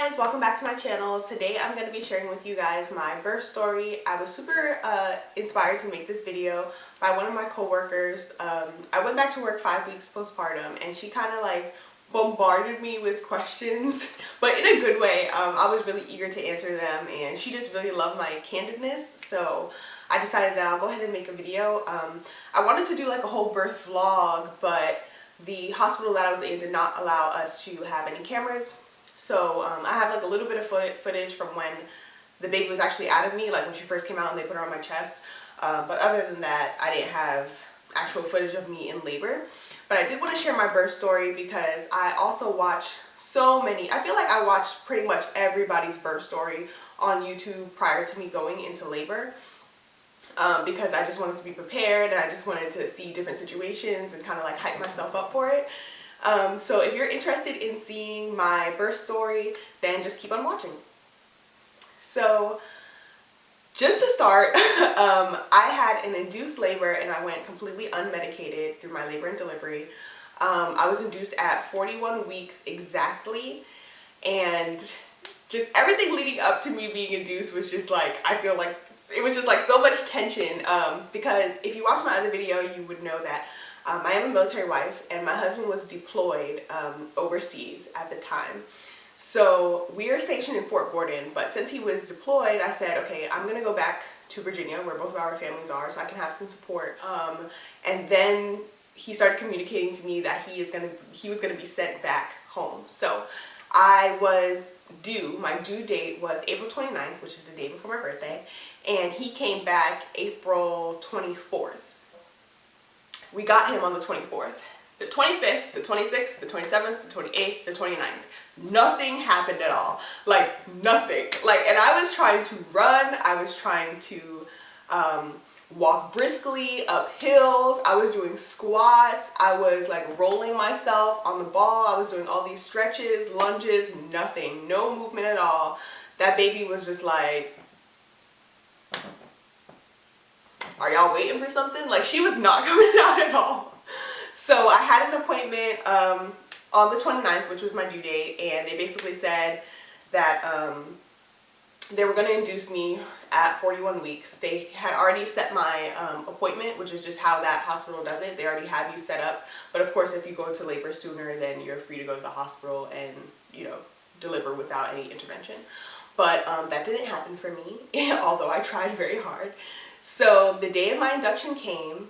guys, welcome back to my channel. Today I'm going to be sharing with you guys my birth story. I was super inspired to make this video by one of my co-workers. I went back to work 5 weeks postpartum and she kind of like bombarded me with questions, but in a good way. I was really eager to answer them and she just really loved my candidness, so I decided that I'll go ahead and make a video. I wanted to do like a whole birth vlog, but the hospital that I was in did not allow us to have any cameras. So I have like a little bit of footage from when the baby was actually out of me, like when she first came out and they put her on my chest. But other than that, I didn't have actual footage of me in labor. But I did want to share my birth story because I also watch so many. I feel like I watched pretty much everybody's birth story on YouTube prior to me going into labor. Because I just wanted to be prepared and I just wanted to see different situations and kind of like hype myself up for it. So if you're interested in seeing my birth story, then just keep on watching. So just to start, I had an induced labor and I went completely unmedicated through my labor and delivery. I was induced at 41 weeks exactly, and just everything leading up to me being induced was just like, I feel like it was just like so much tension, because if you watch my other video, you would know that I am a military wife and my husband was deployed overseas at the time. So we are stationed in Fort Gordon, but since he was deployed, I said, okay, I'm gonna go back to Virginia where both of our families are so I can have some support. And then he started communicating to me that he was gonna be sent back home. So I was due, my due date was April 29th, which is the day before my birthday, and he came back April 24th. We got him on the 24th. The 25th, the 26th, the 27th, the 28th, the 29th. Nothing happened at all. Like, nothing. Like, and I was trying to run. I was trying to walk briskly up hills. I was doing squats. I was like rolling myself on the ball. I was doing all these stretches, lunges, nothing. No movement at all. That baby was just like, are y'all waiting for something? Like, she was not coming out at all. So I had an appointment on the 29th, which was my due date, and they basically said that they were going to induce me at 41 weeks. They had already set my appointment, which is just how that hospital does it. They already have you set up. But of course, if you go to labor sooner, then you're free to go to the hospital and, you know, deliver without any intervention. But that didn't happen for me, although I tried very hard. So the day of my induction came,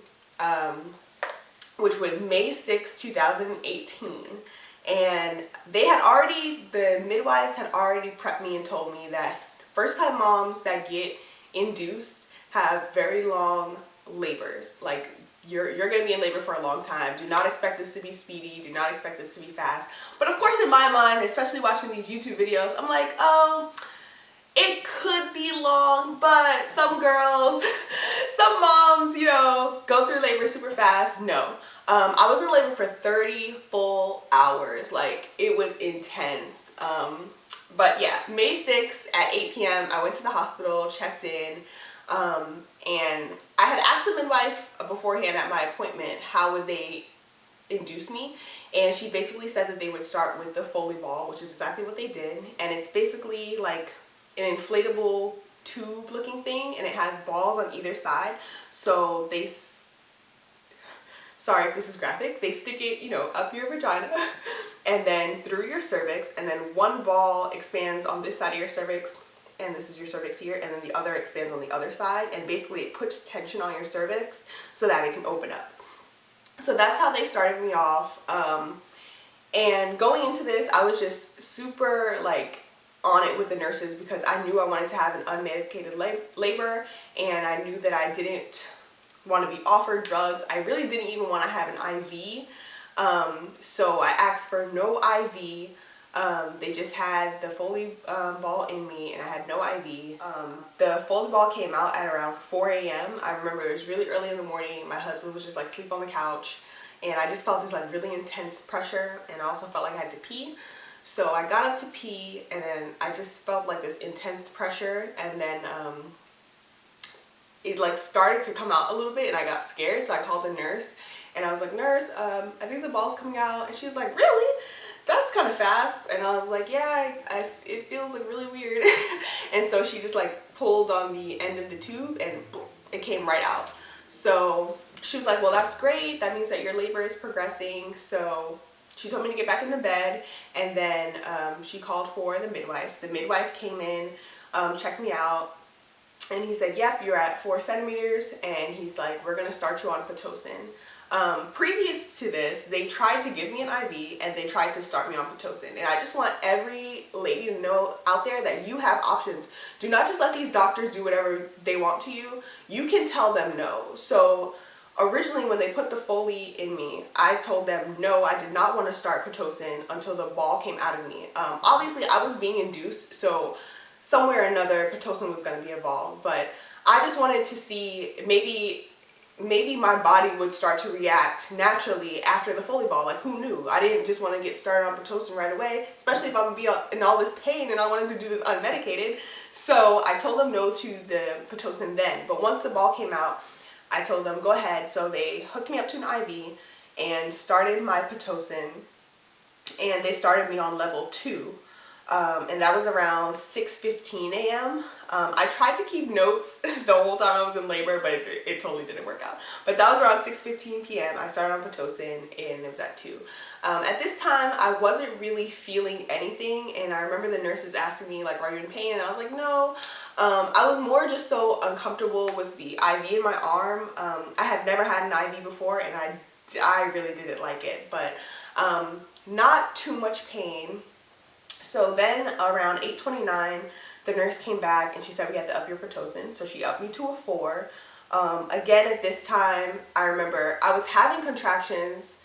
which was May 6, 2018. And the midwives had already prepped me and told me that first time moms that get induced have very long labors. Like, you're going to be in labor for a long time. Do not expect this to be speedy. Do not expect this to be fast. But of course, in my mind, especially watching these YouTube videos, I'm like, oh, it could be long, but some girls, some moms, you know, go through labor super fast. No. I was in labor for 30 full hours. Like, it was intense. But yeah, May 6th at 8 p.m. I went to the hospital, checked in, and I had asked the midwife beforehand at my appointment how would they induce me, and she basically said that they would start with the Foley ball, which is exactly what they did. And it's basically like an inflatable tube looking thing, and it has balls on either side. So they, sorry if this is graphic, they stick it, you know, up your vagina and then through your cervix, and then one ball expands on this side of your cervix, and this is your cervix here, and then the other expands on the other side, and basically it puts tension on your cervix so that it can open up. So that's how they started me off. And going into this, I was just super like on it with the nurses because I knew I wanted to have an unmedicated labor, and I knew that I didn't want to be offered drugs. I really didn't even want to have an IV. So I asked for no IV. They just had the Foley ball in me and I had no IV. The Foley ball came out at around 4 a.m. I remember it was really early in the morning. My husband was just like asleep on the couch, and I just felt this like really intense pressure, and I also felt like I had to pee. So I got up to pee, and then I just felt like this intense pressure, and then it like started to come out a little bit, and I got scared, so I called the nurse, and I was like, nurse, I think the ball's coming out, and she was like, really? That's kind kind of fast? And I was like, yeah, it feels like really weird. And so she just like pulled on the end of the tube and boom, it came right out. So she was like, well, that's great. That means that your labor is progressing. So she told me to get back in the bed, and then she called for the midwife. The midwife came in, checked me out, and he said, yep, you're at 4 centimeters, and he's like, we're going to start you on Pitocin. Previous to this, they tried to give me an IV and they tried to start me on Pitocin. And I just want every lady to know out there that you have options. Do not just let these doctors do whatever they want to you. You can tell them no. So originally when they put the Foley in me, I told them no, I did not want to start Pitocin until the ball came out of me. Obviously I was being induced, so somewhere or another Pitocin was going to be involved. But I just wanted to see maybe my body would start to react naturally after the Foley ball. Like, who knew? I didn't just want to get started on Pitocin right away, especially if I'm going to be in all this pain and I wanted to do this unmedicated. So I told them no to the Pitocin then. But once the ball came out, I told them, go ahead. So they hooked me up to an IV and started my Pitocin, and they started me on level 2. And that was around 6:15 a.m. I tried to keep notes the whole time I was in labor, but it totally didn't work out. But that was around 6:15 p.m. I started on Pitocin, and it was at 2. At this time, I wasn't really feeling anything, and I remember the nurses asking me, like, are you in pain? And I was like, no. I was more just so uncomfortable with the IV in my arm. I had never had an IV before, and I really didn't like it, but not too much pain. So then around 8:29, the nurse came back and she said we had to up your Pitocin. So she upped me to a 4. Again, at this time, I remember I was having contractions,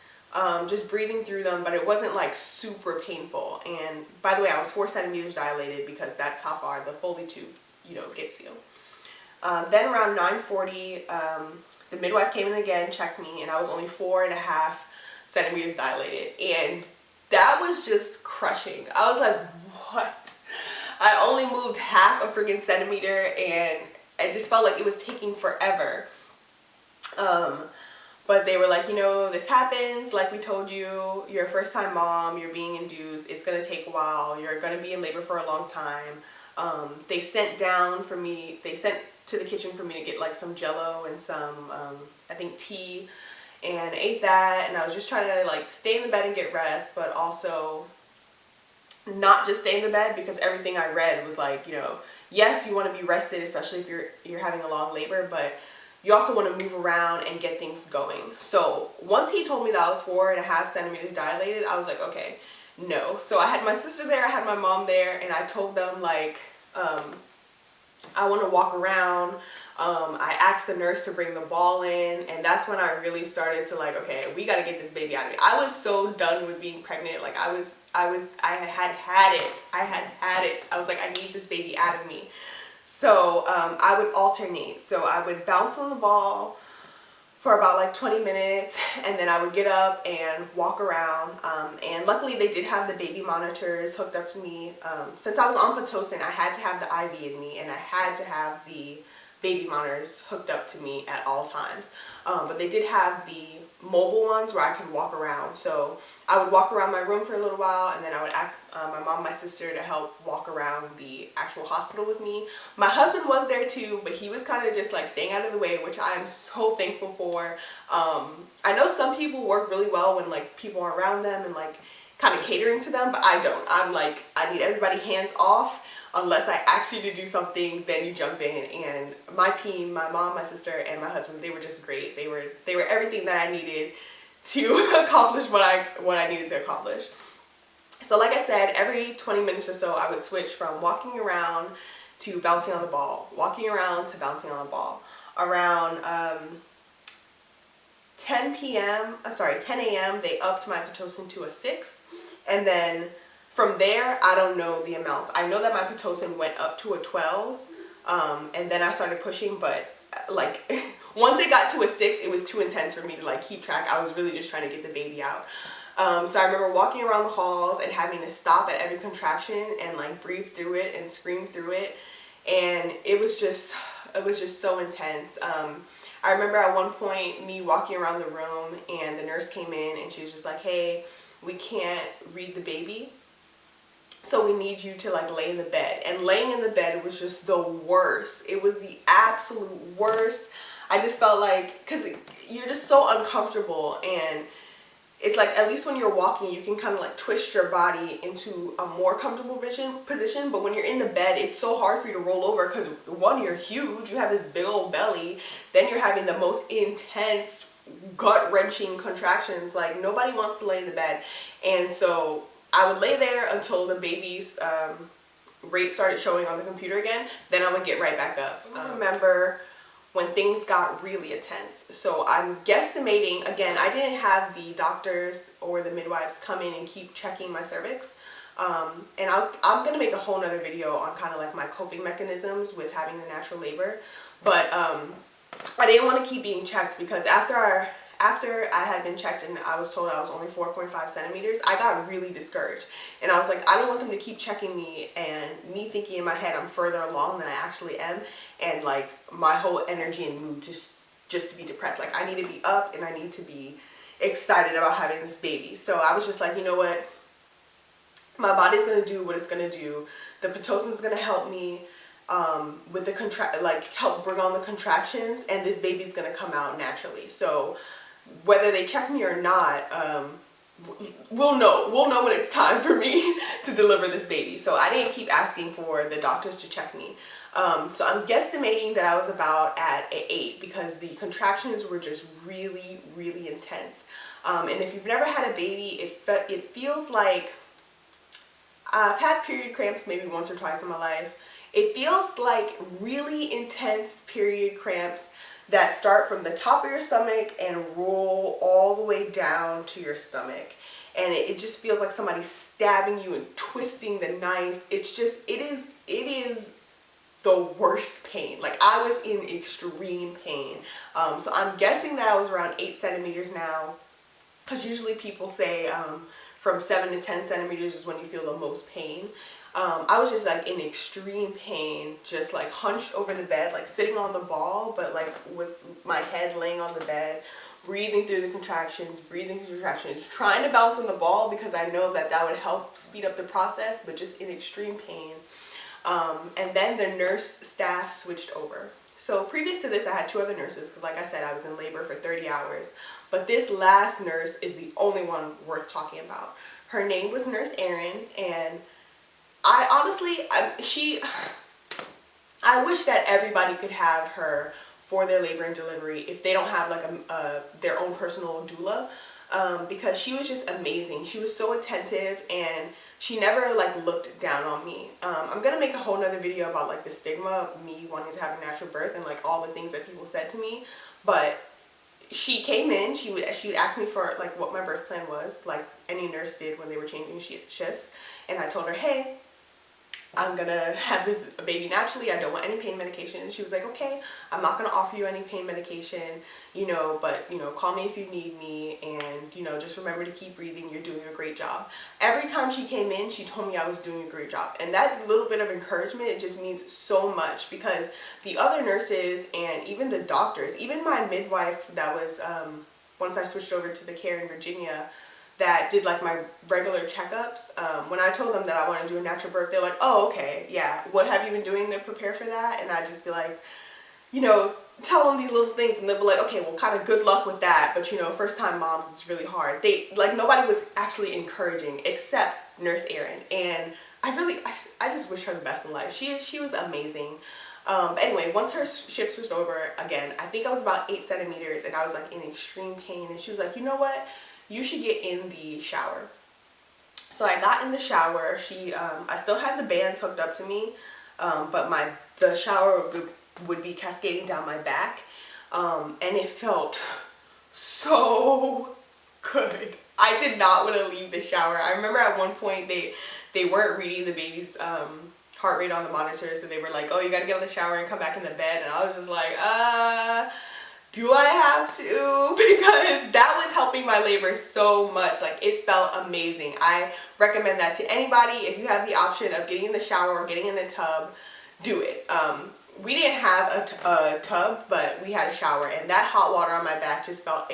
just breathing through them, but it wasn't like super painful. And by the way, I was 4 centimeters dilated because that's how far the Foley tube, gets you. Then around 9:40, the midwife came in again, checked me, and I was only 4.5 centimeters dilated. And that was just crushing. I was like, what? I only moved half a freaking centimeter, and I just felt like it was taking forever. But they were like, this happens. Like we told you, you're a first-time mom. You're being induced. It's going to take a while. You're going to be in labor for a long time. They sent to the kitchen for me to get like some Jello and some, I think, tea. And ate that, and I was just trying to like stay in the bed and get rest, but also not just stay in the bed, because everything I read was like, yes, you want to be rested, especially if you're having a long labor, but you also want to move around and get things going. So once he told me that I was 4.5 centimeters dilated, I was like, okay, no. So I had my sister there, I had my mom there, and I told them like, I want to walk around. I asked the nurse to bring the ball in, and that's when I really started to like, okay, we got to get this baby out of me. I was so done with being pregnant. Like I had had it. I was like, I need this baby out of me. So I would alternate. So I would bounce on the ball for about like 20 minutes, and then I would get up and walk around. And luckily they did have the baby monitors hooked up to me. Since I was on Pitocin, I had to have the IV in me, and I had to have the baby monitors hooked up to me at all times. But they did have the mobile ones where I could walk around. So I would walk around my room for a little while, and then I would ask my mom and my sister to help walk around the actual hospital with me. My husband was there too, but he was kind of just like staying out of the way, which I am so thankful for. I know some people work really well when like people are around them and like kind of catering to them, but I don't. I'm like, I need everybody hands off. Unless I ask you to do something, then you jump in. And my team, my mom, my sister, and my husband, they were just great. They were everything that I needed to accomplish what I needed to accomplish. So like I said, every 20 minutes or so, I would switch from walking around to bouncing on the ball, walking around to bouncing on the ball. Around 10 a.m., they upped my Pitocin to a 6, and then from there, I don't know the amounts. I know that my Pitocin went up to a 12, and then I started pushing, but like once it got to a 6, it was too intense for me to like keep track. I was really just trying to get the baby out. So I remember walking around the halls and having to stop at every contraction and like breathe through it and scream through it, and it was just so intense. I remember at one point me walking around the room, and the nurse came in and she was just like, hey, we can't read the baby. So we need you to like lay in the bed. And laying in the bed was just the worst. It was the absolute worst. I just felt like, because you're just so uncomfortable, and it's like, at least when you're walking, you can kind of like twist your body into a more comfortable position. But when you're in the bed, it's so hard for you to roll over because, one, you're huge. You have this big old belly. Then you're having the most intense, gut-wrenching contractions. Like, nobody wants to lay in the bed. And so I would lay there until the baby's rate started showing on the computer again. Then I would get right back up. I remember when things got really intense. So I'm guesstimating, again, I didn't have the doctors or the midwives come in and keep checking my cervix. And I'm gonna make a whole nother video on kind of like my coping mechanisms with having the natural labor. But I didn't want to keep being checked, because after I had been checked and I was told I was only 4.5 centimeters, I got really discouraged. And I was like, I don't want them to keep checking me, and me thinking in my head I'm further along than I actually am, and like my whole energy and mood just to be depressed. Like, I need to be up and I need to be excited about having this baby. So I was just like, you know what? My body's gonna do what it's gonna do. The Pitocin's gonna help me with the help bring on the contractions, and this baby's gonna come out naturally. So whether they check me or not, we'll know when it's time for me to deliver this baby. So I didn't keep asking for the doctors to check me. So I'm guesstimating that I was about at an 8, because the contractions were just really, really intense. And if you've never had a baby, it feels like, I've had period cramps maybe once or twice in my life. It feels like really intense period cramps that start from the top of your stomach and roll all the way down to your stomach. And it just feels like somebody's stabbing you and twisting the knife. It's just, it is the worst pain. Like, I was in extreme pain. So I'm guessing that I was around 8 centimeters now, because usually people say from 7 to 10 centimeters is when you feel the most pain. I was just like in extreme pain, just like hunched over the bed, like sitting on the ball, but like with my head laying on the bed, breathing through the contractions, trying to bounce on the ball because I know that that would help speed up the process, but just in extreme pain. And then the nurse staff switched over. So previous to this, I had 2 other nurses, because like I said, I was in labor for 30 hours. But this last nurse is the only one worth talking about. Her name was Nurse Erin, and I honestly, I wish that everybody could have her for their labor and delivery if they don't have like their own personal doula, because she was just amazing. She was so attentive, and she never like looked down on me. I'm gonna make a whole nother video about like the stigma of me wanting to have a natural birth and like all the things that people said to me. But she came in, she would ask me for like what my birth plan was, like any nurse did when they were changing shifts. And I told her, hey, I'm gonna have this baby naturally. I don't want any pain medication. And she was like, okay, I'm not gonna offer you any pain medication, you know, but, you know, call me if you need me, and, you know, just remember to keep breathing. You're doing a great job. Every time she came in, she told me I was doing a great job. And that little bit of encouragement just means so much, because the other nurses and even the doctors, even my midwife that was, once I switched over to the care in Virginia, that did like my regular checkups, when I told them that I want to do a natural birth, they're like, oh, okay, yeah, what have you been doing to prepare for that? And I just be like, you know, tell them these little things, and they'll be like, okay, well, kind of good luck with that, but you know, first time moms, it's really hard. Like, nobody was actually encouraging except Nurse Erin, and I just wish her the best in life. She was amazing. But anyway, once her shift switched over again, I think I was about 8 centimeters, and I was like in extreme pain, and she was like, you know what? You should get in the shower. So I got in the shower. I still had the bands hooked up to me, but the shower would be cascading down my back, and it felt so good. I did not want to leave the shower. I remember at one point they weren't reading the baby's heart rate on the monitor, so they were like, oh, you gotta get out of the shower and come back in the bed, and I was just like, do I have to? Because that was helping my labor so much. Like, it felt amazing. I recommend that to anybody. If you have the option of getting in the shower or getting in the tub, do it. We didn't have a tub, but we had a shower, and that hot water on my back just felt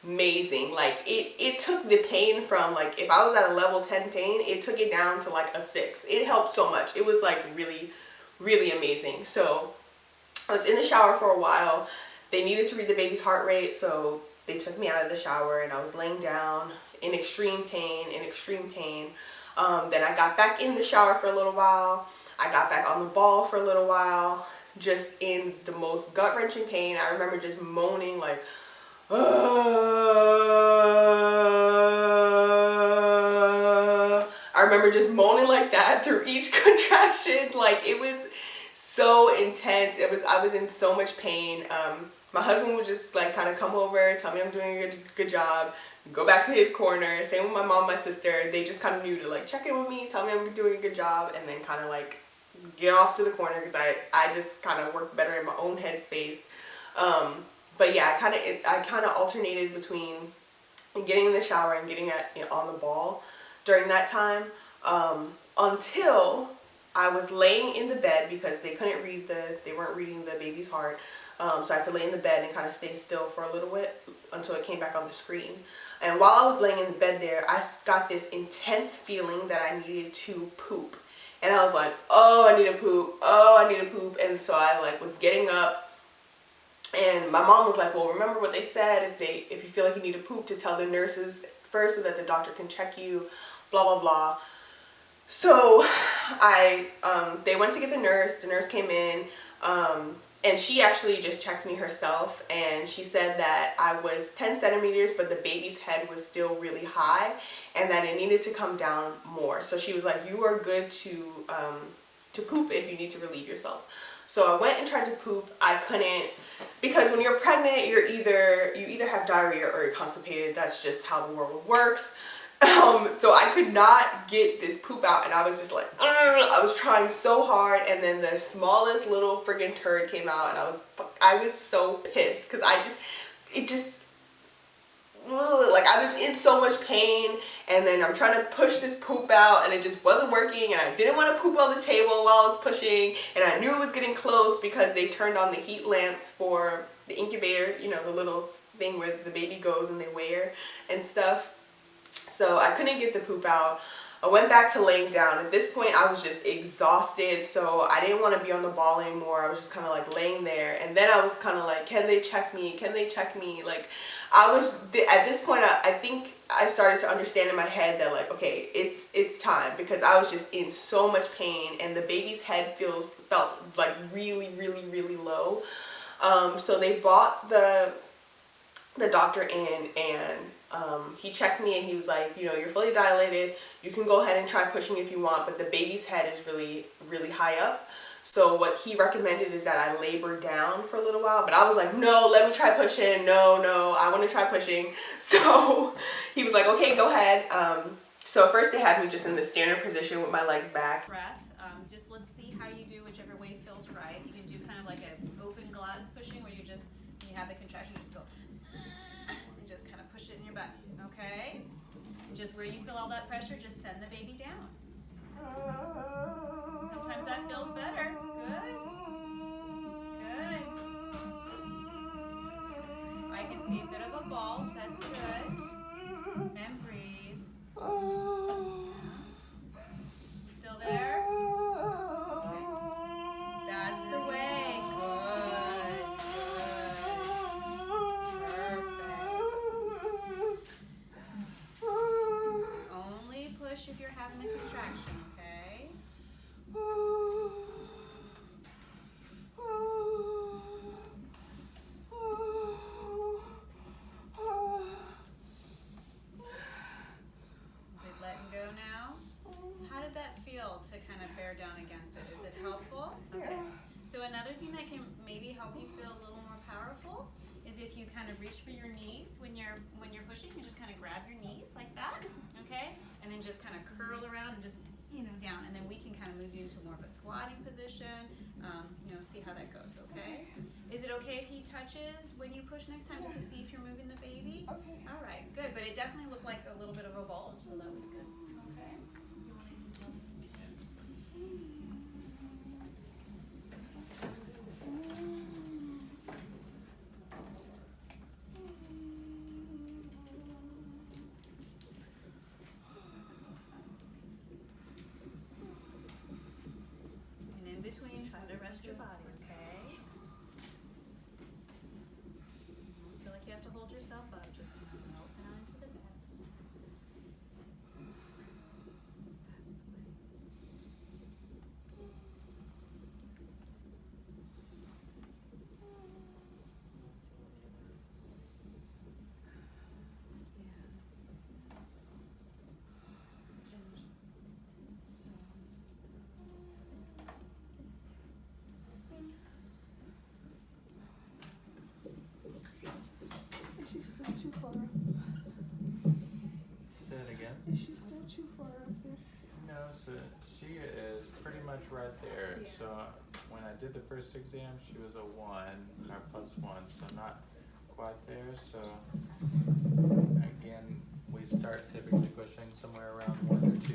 amazing. Like it took the pain from, like, if I was at a level 10 pain, it took it down to like a 6. It helped so much. It was like really, really amazing. So I was in the shower for a while. They needed to read the baby's heart rate, so they took me out of the shower and I was laying down in extreme pain, then I got back in the shower for a little while. I got back on the ball for a little while, just in the most gut-wrenching pain. I remember just moaning like, I remember just moaning like that through each contraction. Like, it was so intense. I was in so much pain. My husband would just like kind of come over, tell me I'm doing a good job, go back to his corner. Same with my mom, my sister. They just kind of knew to like check in with me, tell me I'm doing a good job, and then kind of like get off to the corner, because I just kind of work better in my own headspace. But yeah, I kind of alternated between getting in the shower and getting on the ball during that time, until I was laying in the bed, because they weren't reading the baby's heart. So I had to lay in the bed and kind of stay still for a little bit until it came back on the screen. And while I was laying in the bed there, I got this intense feeling that I needed to poop. And I was like, oh, I need to poop. Oh, I need to poop. And so I like was getting up, and my mom was like, well, remember what they said, if you feel like you need to poop, to tell the nurses first so that the doctor can check you, blah, blah, blah. So they went to get the nurse came in, and she actually just checked me herself, and she said that I was 10 centimeters, but the baby's head was still really high, and that it needed to come down more. So she was like, you are good to poop if you need to relieve yourself. So I went and tried to poop. I couldn't, because when you're pregnant, you either have diarrhea or you're constipated. That's just how the world works. So I could not get this poop out, and I was just like, I was trying so hard, and then the smallest little friggin' turd came out, and I was so pissed, because I was in so much pain, and then I'm trying to push this poop out, and it just wasn't working, and I didn't want to poop on the table while I was pushing, and I knew it was getting close because they turned on the heat lamps for the incubator, you know, the little thing where the baby goes and they wear and stuff. So I couldn't get the poop out. I went back to laying down. At this point, I was just exhausted, so I didn't want to be on the ball anymore. I was just kind of like laying there, and then I was kind of like, can they check me? Can they check me? Like, at this point, I think I started to understand in my head that, like, okay, it's time, because I was just in so much pain, and the baby's head felt like really, really, really low. So they brought the doctor in, and he checked me, and he was like, you know, you're fully dilated. You can go ahead and try pushing if you want, but the baby's head is really, really high up. So what he recommended is that I labor down for a little while, but I was like, no, let me try pushing. No, I want to try pushing. So he was like, okay, go ahead. So first they had me just in the standard position with my legs back. Breath. Just let's see how you do, whichever way feels right. You can do kind of like an open glass pushing, where you just, when you have the contraction, just go and just kind of push it in your butt. Okay? Just where you feel all that pressure, just send the baby down. Sometimes that feels better. Good. Good. I can see a bit of a bulge. That's good. And breathe. Still there? Okay. That's the way. Good. Perfect. Only push if you're having the contraction, okay? Is it letting go now? How did that feel to kind of bear down against it? Is it helpful? Okay. So another thing that can maybe help you feel a little more powerful is if you kind of reach for your knees when you're pushing. You just kind of grab your knees like that, okay? And then just kind of curl around and just, you know, down. And then we can kind of move you into more of a squatting position. You know, see how that goes, okay? Is it okay if he touches when you push next time, just to see if you're moving the baby? Okay. All right, good. But it definitely looked like a little bit of a bulge, so that was good. Okay. your body, okay? Don't feel like you have to hold yourself up. Just kind of melt down into the bed. That's the way. She's still too far up. Say it again? Is she still too far up there? No, so she is pretty much right there. Yeah. So when I did the first exam, she was a 1 or +1, so not quite there. So again, we start typically pushing somewhere around 1 or 2.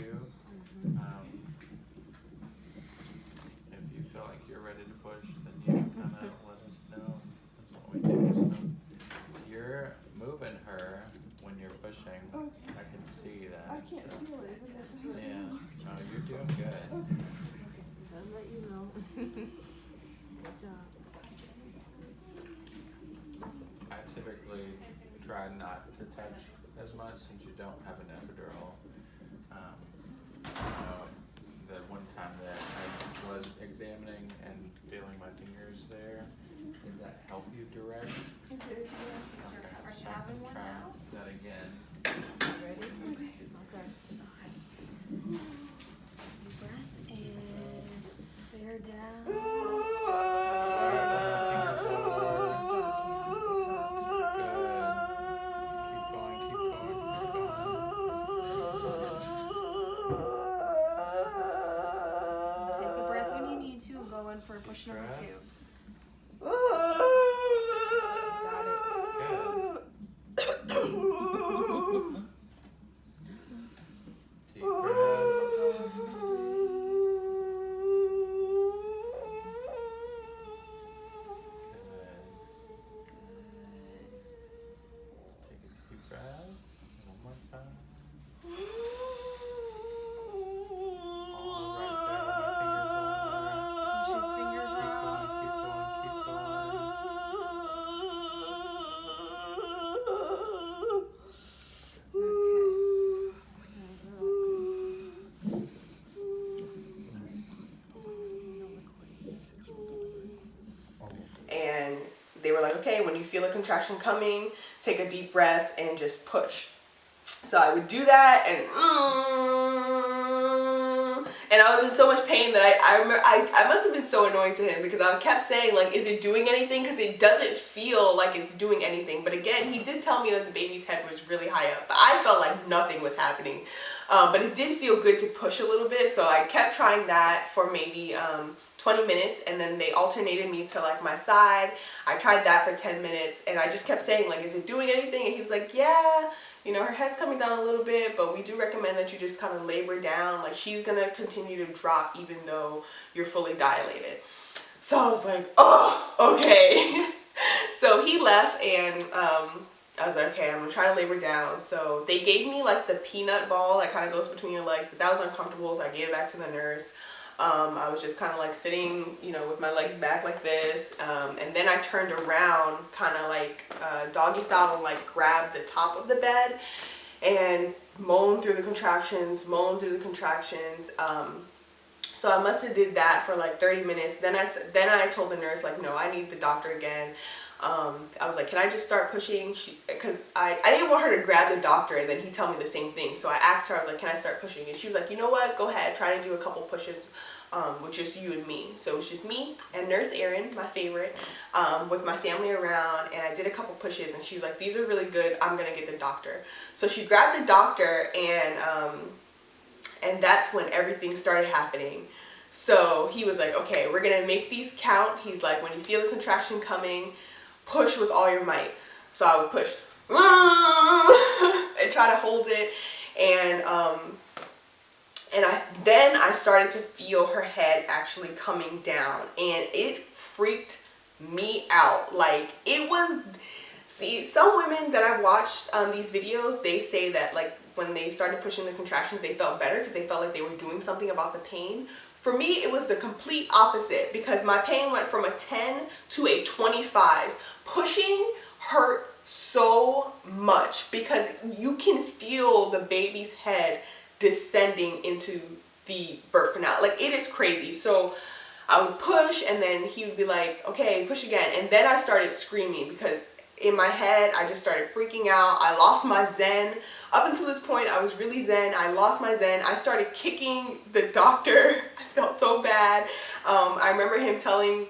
If you feel like you're ready to push, then you kind of let us know. That's what we do. So you're moving her when you're pushing. Okay. I can see that. I can't so. feel it. Yeah, no, you're doing good. I'll let you know. Good job. I typically try not to touch as much since you don't have an epidural. You know, the one time that I was examining and feeling my fingers there, did that help you direct? Okay, Are you So I having can one try now? that again. Ready? Okay. Deep breath in, bear down. Take a breath when you need to and go in for push number 2. Got it. Deep breath. Take a deep breath. One more time. All right there. My fingers on there. Push his fingers Keep out. going, keep going, keep going. and they were like, okay, when you feel a contraction coming, take a deep breath and just push. So I would do that, and I was in so much pain that I remember I must have been so annoying to him because I kept saying, like, is it doing anything? Because it doesn't feel like it's doing anything. But again, he did tell me that the baby's head was really high up, but I felt like nothing was happening. But it did feel good to push a little bit, so I kept trying that for maybe 20 minutes, and then they alternated me to like my side. I tried that for 10 minutes, and I just kept saying, like, is it doing anything? And he was like, yeah, you know, her head's coming down a little bit, but we do recommend that you just kind of labor down. Like, she's gonna continue to drop even though you're fully dilated. So I was like, oh, okay. So he left, and I was like, okay, I'm gonna try to labor down. So they gave me like the peanut ball that kind of goes between your legs, but that was uncomfortable, so I gave it back to the nurse. I was just kind of like sitting, you know, with my legs back like this, and then I turned around kind of like doggy style and like grabbed the top of the bed and moaned through the contractions, so I must have did that for like 30 minutes. Then I told the nurse, like, no, I need the doctor again. I was like, can I just start pushing? Because I didn't want her to grab the doctor and then he'd tell me the same thing. So I asked her, I was like, can I start pushing? And she was like, you know what, go ahead, try to do a couple pushes with just you and me. So it was just me and Nurse Erin, my favorite, with my family around, and I did a couple pushes, and she was like, these are really good, I'm gonna get the doctor. So she grabbed the doctor, and that's when everything started happening. So he was like, okay, we're gonna make these count. He's like, when you feel a contraction coming, push with all your might. So I would push and try to hold it, and then I started to feel her head actually coming down, and it freaked me out. Like, it was, see, some women that I've watched these videos, they say that like when they started pushing the contractions, they felt better because they felt like they were doing something about the pain. For me, it was the complete opposite because my pain went from a 10 to a 25. Pushing hurt so much because you can feel the baby's head descending into the birth canal. Like, it is crazy. So I would push and then he would be like, okay, push again. And then I started screaming because in my head, I just started freaking out. I lost my zen. Up until this point, I was really zen. I lost my zen. I started kicking the doctor. I felt so bad. I remember him telling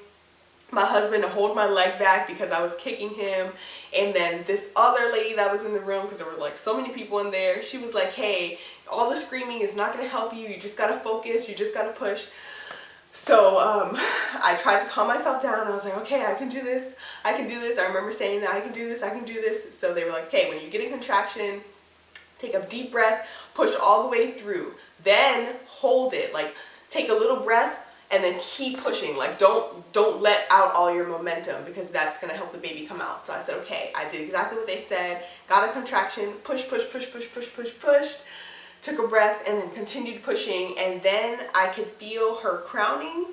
my husband to hold my leg back because I was kicking him. And then this other lady that was in the room, because there was like so many people in there, she was like, hey, all the screaming is not going to help you. You just got to focus. You just got to push. So I tried to calm myself down. I was like, okay, I can do this. I can do this. I remember saying that I can do this. I can do this. So they were like, okay, when you get a contraction, take a deep breath, push all the way through, then hold it. Like, take a little breath and then keep pushing. Like, don't let out all your momentum because that's gonna help the baby come out. So I said, okay, I did exactly what they said. Got a contraction, push, push, push, push, push, push, push. Took a breath and then continued pushing, and then I could feel her crowning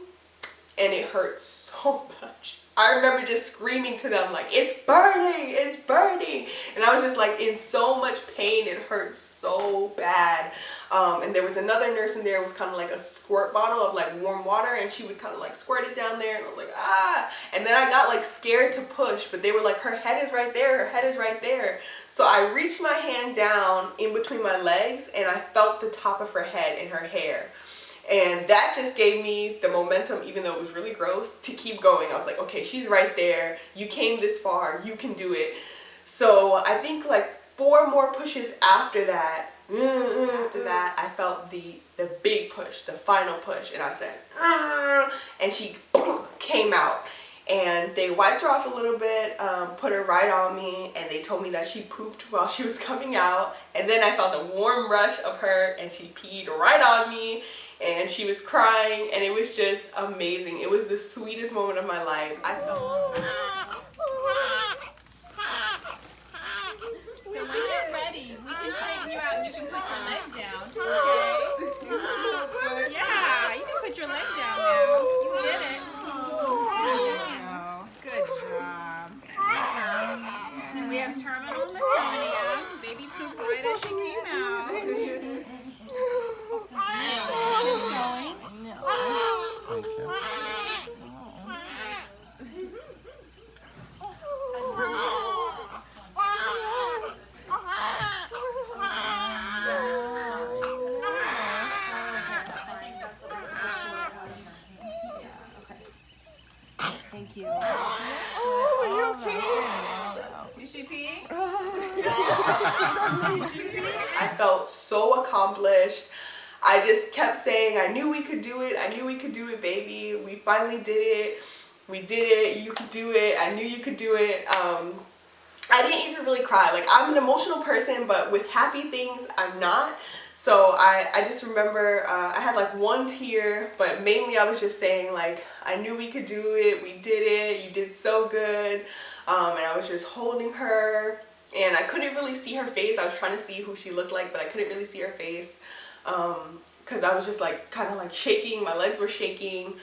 and it hurt so much. I remember just screaming to them like, it's burning, it's burning. And I was just like in so much pain, it hurt so bad. And there was another nurse in there with kind of like a squirt bottle of like warm water, and she would kind of like squirt it down there, and I was like, ah. And then I got like scared to push, but they were like, her head is right there, her head is right there. So I reached my hand down in between my legs and I felt the top of her head in her hair. And that just gave me the momentum, even though it was really gross, to keep going. I was like, okay, she's right there. You came this far. You can do it. So I think like 4 more pushes after that, I felt the big push, the final push. And I said, and she came out. And they wiped her off a little bit, put her right on me, and they told me that she pooped while she was coming out. And then I felt a warm rush of her, and she peed right on me, and she was crying, and it was just amazing. It was the sweetest moment of my life. I felt... So when you're ready, we can straighten you out and you can put your leg down, okay? Yeah, you can put your leg down now. You did it. Good job. And we have terminal pneumonia. Baby pooped right as she came out. Thank you. Thank you. Oh, are you okay? Is she peeing? I felt so accomplished. I just kept saying, I knew we could do it. I knew we could do it, baby. We finally did it. We did it. You could do it. I knew you could do it. I didn't even really cry. Like, I'm an emotional person, but with happy things, I'm not. So I just remember I had like 1 tear, but mainly I was just saying like, I knew we could do it. We did it. You did so good. And I was just holding her, and I couldn't really see her face. I was trying to see who she looked like, but I couldn't really see her face because I was just like kind of like shaking. My legs were shaking.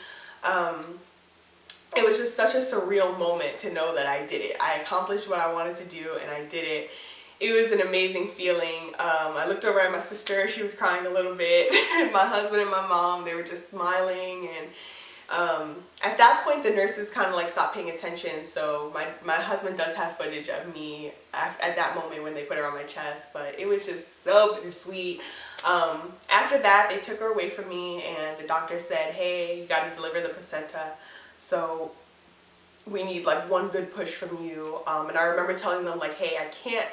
It was just such a surreal moment to know that I did it. I accomplished what I wanted to do, and I did it. It was an amazing feeling. I looked over at my sister. She was crying a little bit. My husband and my mom, they were just smiling. And at that point, the nurses kind of like stopped paying attention. So my husband does have footage of me at that moment when they put her on my chest. But it was just so bittersweet. After that, they took her away from me, and the doctor said, hey, you got to deliver the placenta. So we need like 1 good push from you. And I remember telling them like, hey, I can't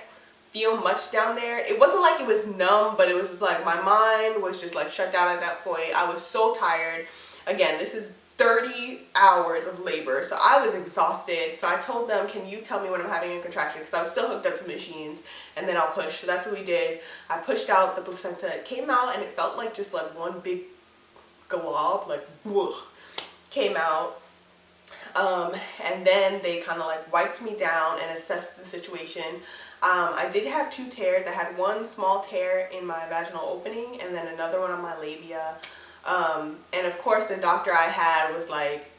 feel much down there. It wasn't like it was numb, but it was just like my mind was just like shut down at that point. I was so tired. Again, this is 30 hours of labor, so I was exhausted. So I told them, can you tell me when I'm having a contraction, because I was still hooked up to machines, and then I'll push. So that's what we did. I pushed out the placenta. It came out, and it felt like just like one big glob, like whoa, came out. And then they kind of like wiped me down and assessed the situation. I did have 2 tears. I had 1 small tear in my vaginal opening and then another one on my labia. And of course the doctor I had was like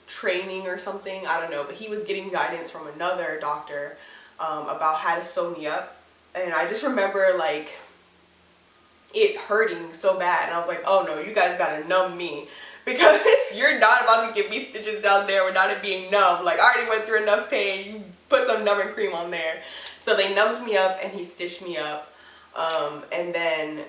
training or something, I don't know, but he was getting guidance from another doctor about how to sew me up. And I just remember like it hurting so bad, and I was like, oh no, you guys gotta numb me, because you're not about to give me stitches down there without it being numb. Like, I already went through enough pain, you put some numbing cream on there. So they numbed me up and he stitched me up, and then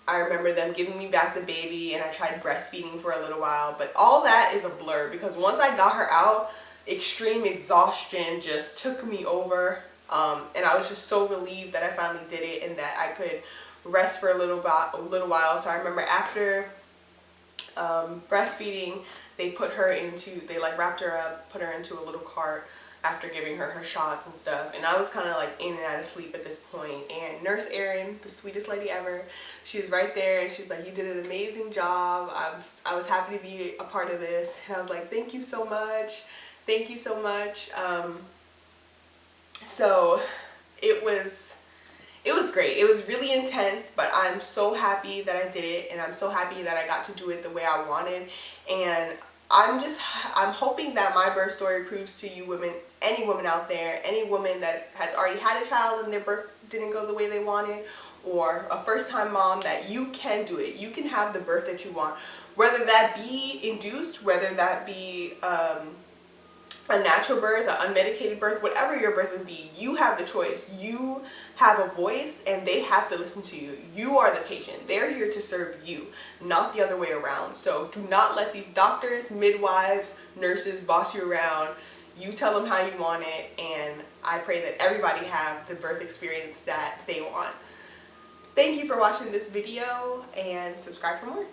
I remember them giving me back the baby, and I tried breastfeeding for a little while, but all that is a blur because once I got her out, extreme exhaustion just took me over, and I was just so relieved that I finally did it and that I could rest for a little while. So I remember after breastfeeding, they like wrapped her up, put her into a little cart after giving her her shots and stuff, and I was kind of like in and out of sleep at this point. And Nurse Erin, the sweetest lady ever, she was right there, and she's like, you did an amazing job. I was happy to be a part of this. And I was like, thank you so much, thank you so much. So it was great. It was really intense, but I'm so happy that I did it, and I'm so happy that I got to do it the way I wanted. And I'm hoping that my birth story proves to you women, any woman out there, any woman that has already had a child and their birth didn't go the way they wanted, or a first-time mom, that you can do it. You can have the birth that you want, whether that be induced, whether that be a natural birth, an unmedicated birth, whatever your birth would be. You have the choice. You have a voice, and they have to listen to you. You are the patient. They're here to serve you, not the other way around. So do not let these doctors, midwives, nurses boss you around. You tell them how you want it, and I pray that everybody have the birth experience that they want. Thank you for watching this video, and subscribe for more.